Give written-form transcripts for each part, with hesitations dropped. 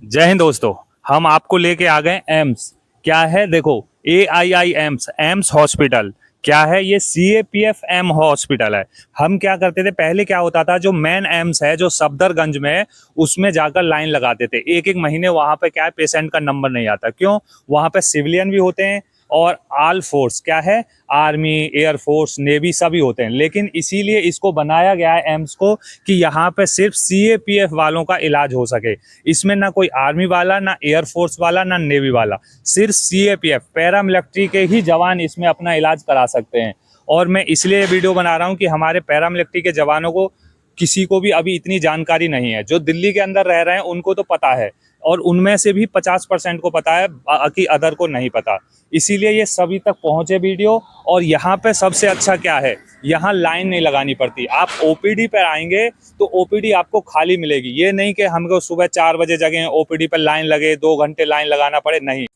जय हिंद दोस्तों। हम आपको लेके आ गए एम्स। क्या है देखो, AII एम्स, एम्स हॉस्पिटल। क्या है ये? CAPF-M हॉस्पिटल है। हम क्या करते थे पहले, क्या होता था, जो मेन एम्स है जो सफदरगंज में है, उसमें जाकर लाइन लगाते थे एक एक महीने। वहां पे क्या है, पेशेंट का नंबर नहीं आता। क्यों? वहां पे सिविलियन भी होते हैं और ऑल फोर्स, क्या है, आर्मी, एयरफोर्स, नेवी सभी होते हैं। लेकिन इसीलिए इसको बनाया गया है एम्स को कि यहाँ पे सिर्फ CAPF वालों का इलाज हो सके। इसमें ना कोई आर्मी वाला, ना एयरफोर्स वाला, ना नेवी वाला, सिर्फ CAPF पैरामिलिट्री के ही जवान इसमें अपना इलाज करा सकते हैं। और मैं इसलिए वीडियो बना रहा हूँ कि हमारे पैरामिलिट्री के जवानों को, किसी को भी अभी इतनी जानकारी नहीं है। जो दिल्ली के अंदर रह रहे हैं उनको तो पता है, और उनमें से भी 50% को पता है, बाकी अदर को नहीं पता। इसीलिए ये सभी तक पहुंचे वीडियो। और यहाँ पे सबसे अच्छा क्या है, यहाँ लाइन नहीं लगानी पड़ती। आप OPD पर आएंगे तो OPD आपको खाली मिलेगी। ये नहीं कि हमको सुबह 4 बजे जगह OPD पर लाइन लगे, 2 घंटे लाइन लगाना पड़े, नहीं।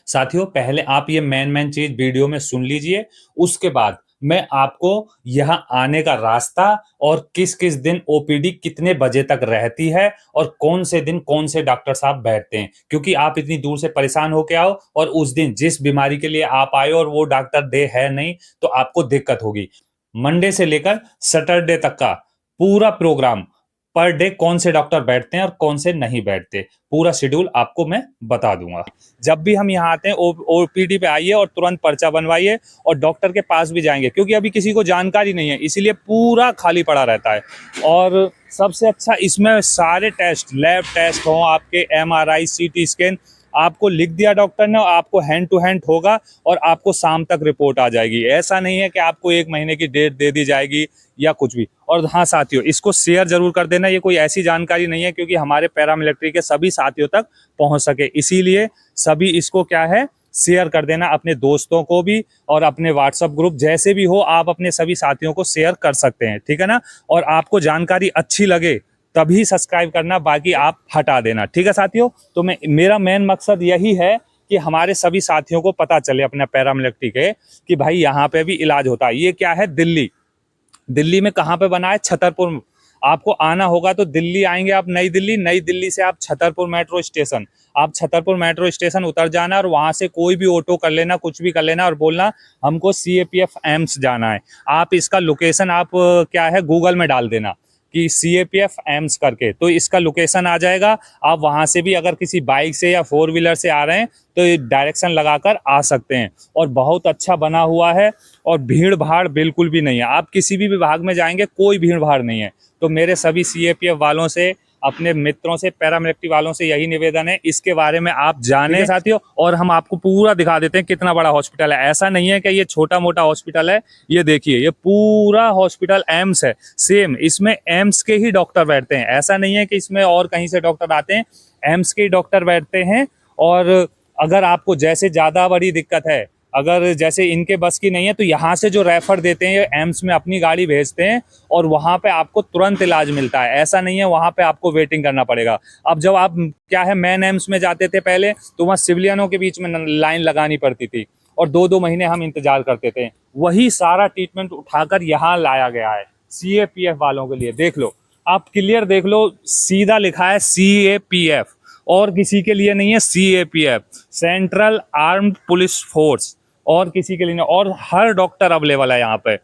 साथियों, पहले आप ये मेन चीज वीडियो में सुन लीजिए। उसके बाद मैं आपको यहाँ आने का रास्ता और किस किस दिन OPD कितने बजे तक रहती है और कौन से दिन कौन से डॉक्टर साहब बैठते हैं, क्योंकि आप इतनी दूर से परेशान होके आओ और उस दिन जिस बीमारी के लिए आप आए और वो डॉक्टर डे है नहीं, तो आपको दिक्कत होगी। मंडे से लेकर सैटरडे तक का पूरा प्रोग्राम, पर डे कौन से डॉक्टर बैठते हैं और कौन से नहीं बैठते, पूरा शेड्यूल आपको मैं बता दूंगा। जब भी हम यहाँ आते हैं OPD पे आइए और तुरंत पर्चा बनवाइए और डॉक्टर के पास भी जाएंगे, क्योंकि अभी किसी को जानकारी नहीं है, इसीलिए पूरा खाली पड़ा रहता है। और सबसे अच्छा इसमें सारे टेस्ट, लैब टेस्ट हो, आपके MRI, CT स्कैन, आपको लिख दिया डॉक्टर ने, आपको हैंड टू हैंड होगा और आपको शाम तक रिपोर्ट आ जाएगी। ऐसा नहीं है कि आपको 1 महीने की डेट दे दी जाएगी या कुछ भी। और हाँ साथियों, इसको शेयर जरूर कर देना। ये कोई ऐसी जानकारी नहीं है क्योंकि हमारे पैरामिलिट्री के सभी साथियों तक पहुंच सके, इसीलिए सभी इसको क्या है, शेयर कर देना अपने दोस्तों को भी, और अपने व्हाट्सएप ग्रुप जैसे भी हो, आप अपने सभी साथियों को शेयर कर सकते हैं, ठीक है ना। और आपको जानकारी अच्छी लगे तभी सब्सक्राइब करना, बाकी आप हटा देना, ठीक है साथियों। तो मेरा मेन मकसद यही है कि हमारे सभी साथियों को पता चले अपने पैरामिलिट्री के, कि भाई यहाँ पे भी इलाज होता है। ये क्या है, दिल्ली। दिल्ली में कहाँ पे बना है? छतरपुर। आपको आना होगा तो दिल्ली आएंगे आप, नई दिल्ली, नई दिल्ली से आप छतरपुर मेट्रो स्टेशन, आप छतरपुर मेट्रो स्टेशन उतर जाना और वहां से कोई भी ऑटो कर लेना, कुछ भी कर लेना और बोलना हमको CAPF एम्स जाना है। आप इसका लोकेशन आप क्या है, गूगल में डाल देना कि CAPF एम्स करके, तो इसका लोकेशन आ जाएगा। आप वहां से भी अगर किसी बाइक से या 4 व्हीलर से आ रहे हैं तो ये डायरेक्शन लगाकर आ सकते हैं। और बहुत अच्छा बना हुआ है और भीड़ भाड़ बिल्कुल भी नहीं है। आप किसी भी विभाग में जाएंगे कोई भीड़ भाड़ नहीं है। तो मेरे सभी CAPF वालों से, अपने मित्रों से, पैरामिलिट्री वालों से यही निवेदन है, इसके बारे में आप जाने साथियों। और हम आपको पूरा दिखा देते हैं कितना बड़ा हॉस्पिटल है। ऐसा नहीं है कि ये छोटा मोटा हॉस्पिटल है। ये देखिए, ये पूरा हॉस्पिटल एम्स है, सेम। इसमें एम्स के ही डॉक्टर बैठते हैं। ऐसा नहीं है कि इसमें और कहीं से डॉक्टर आते हैं, एम्स के ही डॉक्टर बैठते हैं। और अगर आपको जैसे ज़्यादा बड़ी दिक्कत है, अगर जैसे इनके बस की नहीं है, तो यहाँ से जो रेफर देते हैं एम्स में, अपनी गाड़ी भेजते हैं और वहाँ पे आपको तुरंत इलाज मिलता है। ऐसा नहीं है वहाँ पे आपको वेटिंग करना पड़ेगा। अब जब आप क्या है, मेन एम्स में जाते थे पहले, तो वहाँ सिविलियनों के बीच में लाइन लगानी पड़ती थी और 2-2 महीने हम इंतजार करते थे। वही सारा ट्रीटमेंट उठाकर यहाँ लाया गया है CAPF वालों के लिए। देख लो, आप क्लियर देख लो, सीधा लिखा है CAPF, और किसी के लिए नहीं है। CAPF, central armed police force, और किसी के लिए नहीं। और हर डॉक्टर अवेलेबल है यहाँ पे।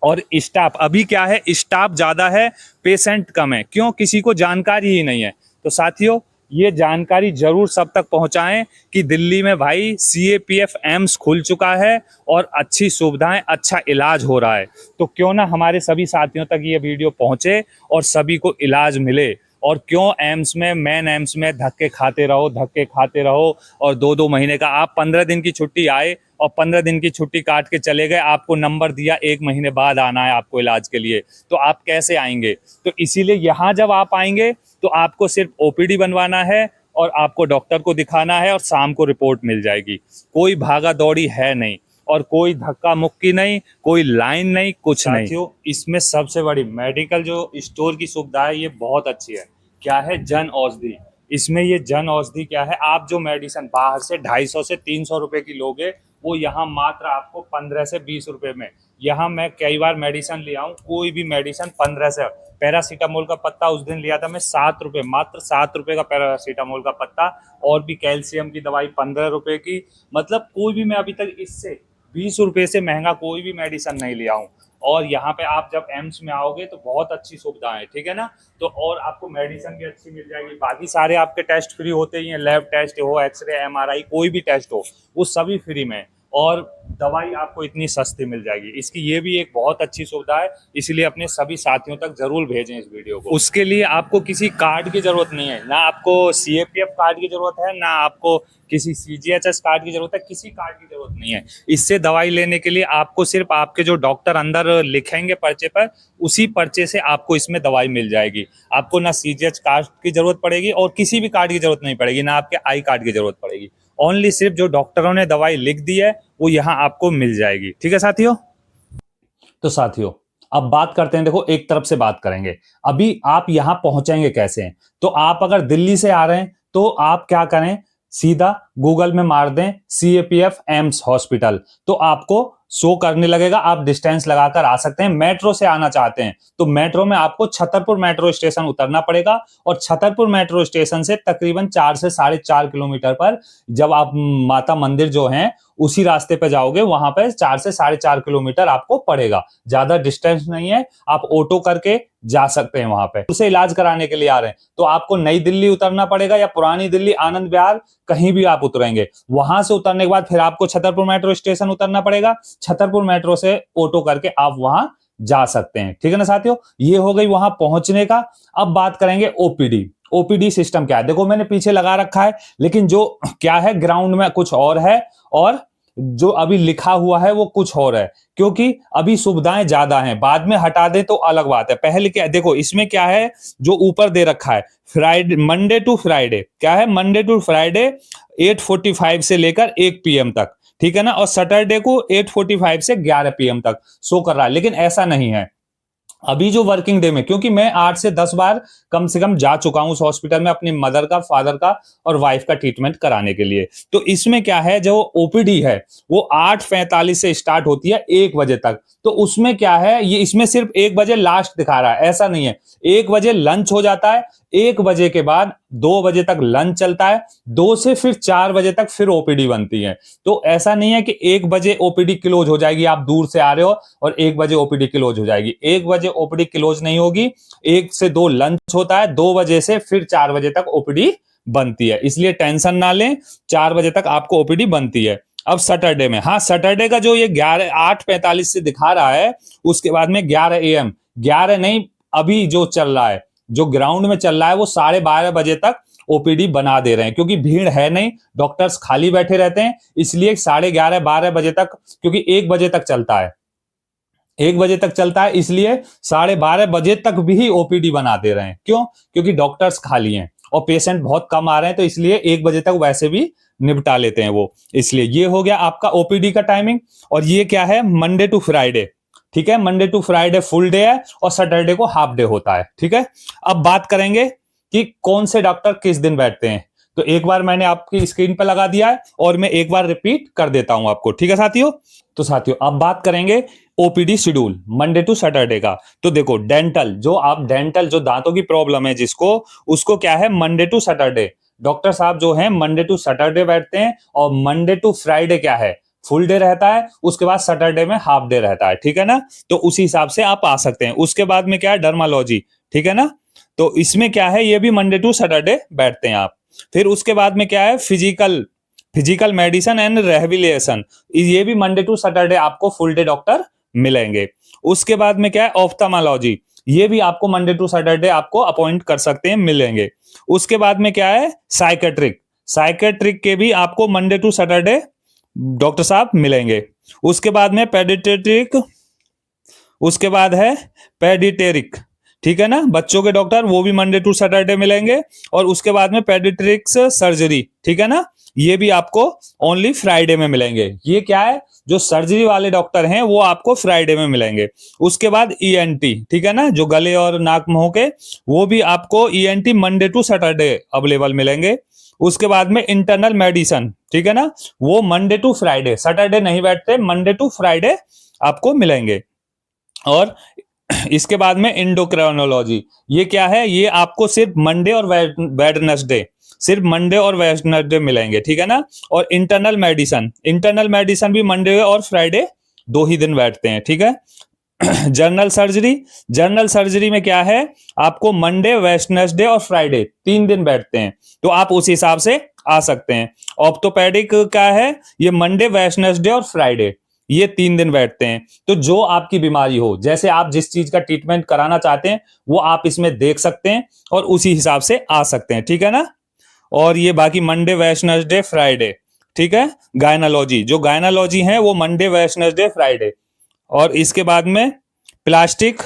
और स्टाफ अभी क्या है, स्टाफ ज्यादा है, पेशेंट कम है। क्यों? किसी को जानकारी ही नहीं है। तो साथियों, ये जानकारी जरूर सब तक पहुंचाएं कि दिल्ली में भाई CAPF एम्स खुल चुका है और अच्छी सुविधाएं, अच्छा इलाज हो रहा है। तो क्यों ना हमारे सभी साथियों तक ये वीडियो पहुंचे और सभी को इलाज मिले। और क्यों एम्स में, मेन एम्स में धक्के खाते रहो, धक्के खाते रहो। और 2-2 महीने का, आप 15 दिन की छुट्टी आए और 15 दिन की छुट्टी काट के चले गए, आपको नंबर दिया 1 महीने बाद आना है आपको इलाज के लिए, तो आप कैसे आएंगे? तो इसीलिए यहाँ जब आप आएंगे तो आपको सिर्फ OPD बनवाना है और आपको डॉक्टर को दिखाना है और शाम को रिपोर्ट मिल जाएगी। कोई भागा दौड़ी है नहीं और कोई धक्का मुक्की नहीं, कोई लाइन नहीं, कुछ नहीं। साथियों, इसमें सबसे बड़ी मेडिकल जो स्टोर की सुविधा है, ये बहुत अच्छी है। क्या है? जन औषधि। इसमें ये जन औषधि क्या है, आप जो मेडिसिन बाहर से 250 से 300 रुपए की लोगे, वो यहाँ मात्र आपको 15 से 20 रुपए में। यहाँ मैं कई बार मेडिसिन लिया हूँ, कोई भी मेडिसिन 15 से, पैरासीटामोल का पत्ता उस दिन लिया था मैं 7 रुपए, मात्र 7 रुपए का पैरासीटामोल का पत्ता। और भी कैल्शियम की दवाई 15 रुपए की। मतलब कोई भी मैं अभी तक इससे 20 रुपए से महंगा कोई भी मेडिसिन नहीं लिया हूँ। और यहाँ पे आप जब एम्स में आओगे तो बहुत अच्छी सुविधा है, ठीक है ना। तो और आपको मेडिसिन भी अच्छी मिल जाएगी, बाकी सारे आपके टेस्ट फ्री होते ही हैं, लैब टेस्ट हो, एक्सरे, एमआरआई, कोई भी टेस्ट हो वो सभी फ्री में। और दवाई आपको इतनी सस्ती मिल जाएगी, इसकी ये भी एक बहुत अच्छी सुविधा है। इसलिए अपने सभी साथियों तक जरूर भेजें इस वीडियो को। उसके लिए आपको किसी कार्ड की जरूरत नहीं है, ना आपको सीएपीएफ कार्ड की जरूरत है, ना आपको किसी सीजीएचएस कार्ड की जरूरत है, किसी कार्ड की जरूरत नहीं है। इससे दवाई लेने के लिए आपको सिर्फ आपके जो डॉक्टर अंदर लिखेंगे पर्चे पर, उसी पर्चे से आपको इसमें दवाई मिल जाएगी। आपको ना सीजीएच कार्ड की जरूरत पड़ेगी और किसी भी कार्ड की जरूरत नहीं पड़ेगी, ना आपके आई कार्ड की जरूरत पड़ेगी। ओनली सिर्फ जो डॉक्टरों ने दवाई लिख दी है वो यहाँ आपको मिल जाएगी, ठीक है साथियों। तो साथियों अब बात करते हैं, देखो एक तरफ से बात करेंगे, अभी आप यहां पहुंचेंगे कैसे। तो आप अगर दिल्ली से आ रहे हैं तो आप क्या करें, सीधा गूगल में मार दें सीएपीएफ एम्स हॉस्पिटल, तो आपको शो करने लगेगा। आप डिस्टेंस लगाकर आ सकते हैं। मेट्रो से आना चाहते हैं तो मेट्रो में आपको छतरपुर मेट्रो स्टेशन उतरना पड़ेगा, और छतरपुर मेट्रो स्टेशन से तकरीबन 4 से 4.5 किलोमीटर पर जब आप माता मंदिर जो है उसी रास्ते पे जाओगे, वहां पे 4 से 4.5 किलोमीटर आपको पड़ेगा। ज्यादा डिस्टेंस नहीं है, आप ऑटो करके जा सकते हैं वहां पे। उसे इलाज कराने के लिए आ रहे हैं तो आपको नई दिल्ली उतरना पड़ेगा या पुरानी दिल्ली, आनंद विहार, कहीं भी आप उतरेंगे। वहां से उतरने के बाद फिर आपको छतरपुर मेट्रो स्टेशन उतरना पड़ेगा। छतरपुर मेट्रो से ऑटो करके आप वहां जा सकते हैं, ठीक है ना साथियों। ये हो गई वहां पहुंचने का। अब बात करेंगे ओपीडी। ओपीडी सिस्टम क्या है, देखो मैंने पीछे लगा रखा है, लेकिन जो क्या है ग्राउंड में कुछ और है और जो अभी लिखा हुआ है वो कुछ और है, क्योंकि अभी सुविधाएं ज्यादा हैं। बाद में हटा दे तो अलग बात है। पहले क्या देखो इसमें क्या है, जो ऊपर दे रखा है फ्राइडे, मंडे टू फ्राइडे, क्या है मंडे टू फ्राइडे 8:45 से लेकर 1 PM तक, ठीक है ना। और सैटरडे को 8:45 से 11 PM तक शो कर रहा है, लेकिन ऐसा नहीं है अभी जो वर्किंग डे में, क्योंकि मैं 8 से 10 बार कम से कम जा चुका हूं उस हॉस्पिटल में अपनी मदर का, फादर का और वाइफ का ट्रीटमेंट कराने के लिए। तो इसमें क्या है, जो ओपीडी है वो 8:45 से स्टार्ट होती है 1 बजे तक। तो उसमें क्या है, ये इसमें सिर्फ 1 बजे लास्ट दिखा रहा है, ऐसा नहीं है। 1 बजे लंच हो जाता है, 1 बजे के बाद 2 बजे तक लंच चलता है, 2 से फिर 4 बजे तक फिर ओपीडी बनती है। तो ऐसा नहीं है कि 1 बजे ओपीडी क्लोज हो जाएगी, आप दूर से आ रहे हो और 1 बजे ओपीडी क्लोज हो जाएगी। 1 बजे ओपीडी क्लोज नहीं होगी, 1 से 2 लंच होता है, 2 बजे से फिर 4 बजे तक ओपीडी बनती है। इसलिए टेंशन ना लें, 4 बजे तक आपको ओपीडी बनती है। अब सैटरडे में, हाँ सैटरडे का जो ये 8:45 से दिखा रहा है, उसके बाद में 11 AM, 11 नहीं अभी जो चल रहा है, जो ग्राउंड में चल रहा है वो 12:30 बजे तक ओपीडी बना दे रहे हैं, क्योंकि भीड़ है नहीं, डॉक्टर्स खाली बैठे रहते हैं, इसलिए 11:30 12 बजे तक, क्योंकि 1 बजे तक चलता है, 1 बजे तक चलता है, इसलिए 12:30 बजे तक भी ओपीडी बना दे रहे हैं। क्यों? क्योंकि डॉक्टर्स खाली हैं और पेशेंट बहुत कम आ रहे हैं, तो इसलिए 1 बजे तक वैसे भी निपटा लेते हैं वो। इसलिए ये हो गया आपका ओपीडी का टाइमिंग। और ये क्या है, मंडे टू फ्राइडे, ठीक है, Monday to Friday full day है और सैटरडे को हाफ डे होता है, ठीक है। अब बात करेंगे कि कौन से डॉक्टर किस दिन बैठते हैं। तो एक बार मैंने आपकी स्क्रीन पर लगा दिया है और मैं एक बार रिपीट कर देता हूं आपको, ठीक है साथियों। तो साथियों अब बात करेंगे OPD schedule Monday to Saturday का। तो देखो डेंटल, जो दांतों की प्रॉब्लम है जिसको, उसको क्या है मंडे टू सैटरडे, डॉक्टर साहब जो हैं मंडे टू सैटरडे बैठते हैं। और मंडे टू फ्राइडे क्या है, फुल डे रहता है, उसके बाद सैटरडे में हाफ डे रहता है, ठीक है ना। तो उसी हिसाब से आप आ सकते हैं। उसके बाद में क्या है, डर्मालॉजी, ठीक है ना। तो इसमें क्या है, ये भी मंडे टू सैटरडे बैठते हैं आप। फिर उसके बाद में क्या है, फिजिकल मेडिसिन एंड रिहैबिलिटेशन, ये भी मंडे टू सैटरडे आपको फुल डे डॉक्टर मिलेंगे। उसके बाद में क्या है, ऑफ्थल्मोलॉजी, ये भी आपको मंडे टू सैटरडे आपको अपॉइंट कर सकते हैं, मिलेंगे। उसके बाद में क्या है, साइकेट्रिक के भी आपको मंडे टू सैटरडे डॉक्टर साहब मिलेंगे। उसके बाद में पेडियाट्रिक, उसके बाद है पेडिटेरिक, ठीक है ना, बच्चों के डॉक्टर, वो भी मंडे टू सैटरडे मिलेंगे। और उसके बाद में पेडिट्रिक्स सर्जरी, ठीक है ना, ये भी आपको ओनली फ्राइडे में मिलेंगे। ये क्या है, जो सर्जरी वाले डॉक्टर हैं वो आपको फ्राइडे में मिलेंगे। उसके बाद ईएनटी, ठीक है ना, जो गले और नाक मुंह के, वो भी आपको ENT Monday to Saturday available मिलेंगे। उसके बाद में इंटरनल मेडिसिन, ठीक है ना, वो मंडे टू फ्राइडे, सैटरडे नहीं बैठते, मंडे टू फ्राइडे आपको मिलेंगे। और इसके बाद में इंडोक्राइनोलॉजी, ये क्या है, ये आपको सिर्फ मंडे और वेडनेसडे, सिर्फ मंडे और वेडनेसडे मिलेंगे, ठीक है ना। और इंटरनल मेडिसिन, इंटरनल मेडिसिन भी मंडे और फ्राइडे 2 ही दिन बैठते हैं, ठीक है। जनरल सर्जरी, जनरल सर्जरी में क्या है, आपको मंडे, वेडनेसडे और फ्राइडे 3 दिन बैठते हैं, तो आप उस हिसाब से आ सकते हैं। ऑर्थोपेडिक का है, ये मंडे, वेडनेसडे और फ्राइडे, ये 3 दिन बैठते हैं। तो जो आपकी बीमारी हो, जैसे आप जिस चीज का ट्रीटमेंट कराना चाहते हैं वो आप इसमें देख सकते हैं और उसी हिसाब से आ सकते हैं, ठीक है ना। और ये बाकी मंडे, वेडनेसडे, फ्राइडे, ठीक है। गायनालॉजी, जो गायनालॉजी है वो मंडे, वेडनेसडे, फ्राइडे। और इसके बाद में प्लास्टिक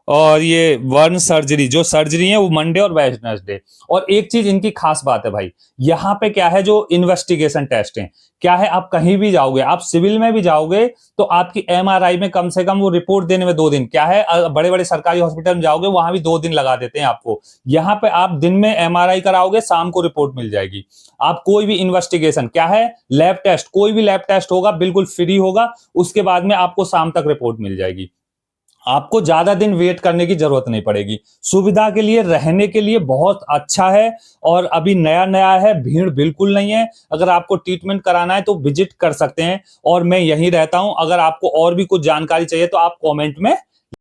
और ये वर्न सर्जरी, जो सर्जरी है वो मंडे और वेडनेसडे। और एक चीज इनकी खास बात है भाई, यहाँ पे क्या है, जो इन्वेस्टिगेशन टेस्ट है, क्या है, आप कहीं भी जाओगे, आप सिविल में भी जाओगे तो आपकी एमआरआई में कम से कम वो रिपोर्ट देने में 2 दिन, क्या है, बड़े बड़े सरकारी हॉस्पिटल में जाओगे वहां भी 2 दिन लगा देते हैं आपको। यहाँ पे आप दिन में एमआरआई कराओगे, शाम को रिपोर्ट मिल जाएगी। आप कोई भी इन्वेस्टिगेशन, क्या है, लैब टेस्ट, कोई भी लैब टेस्ट होगा बिल्कुल फ्री होगा, उसके बाद में आपको शाम तक रिपोर्ट मिल जाएगी। आपको ज्यादा दिन वेट करने की जरूरत नहीं पड़ेगी। सुविधा के लिए, रहने के लिए बहुत अच्छा है। और अभी नया नया है, भीड़ बिल्कुल नहीं है। अगर आपको ट्रीटमेंट कराना है तो विजिट कर सकते हैं, और मैं यहीं रहता हूं। अगर आपको और भी कुछ जानकारी चाहिए तो आप कमेंट में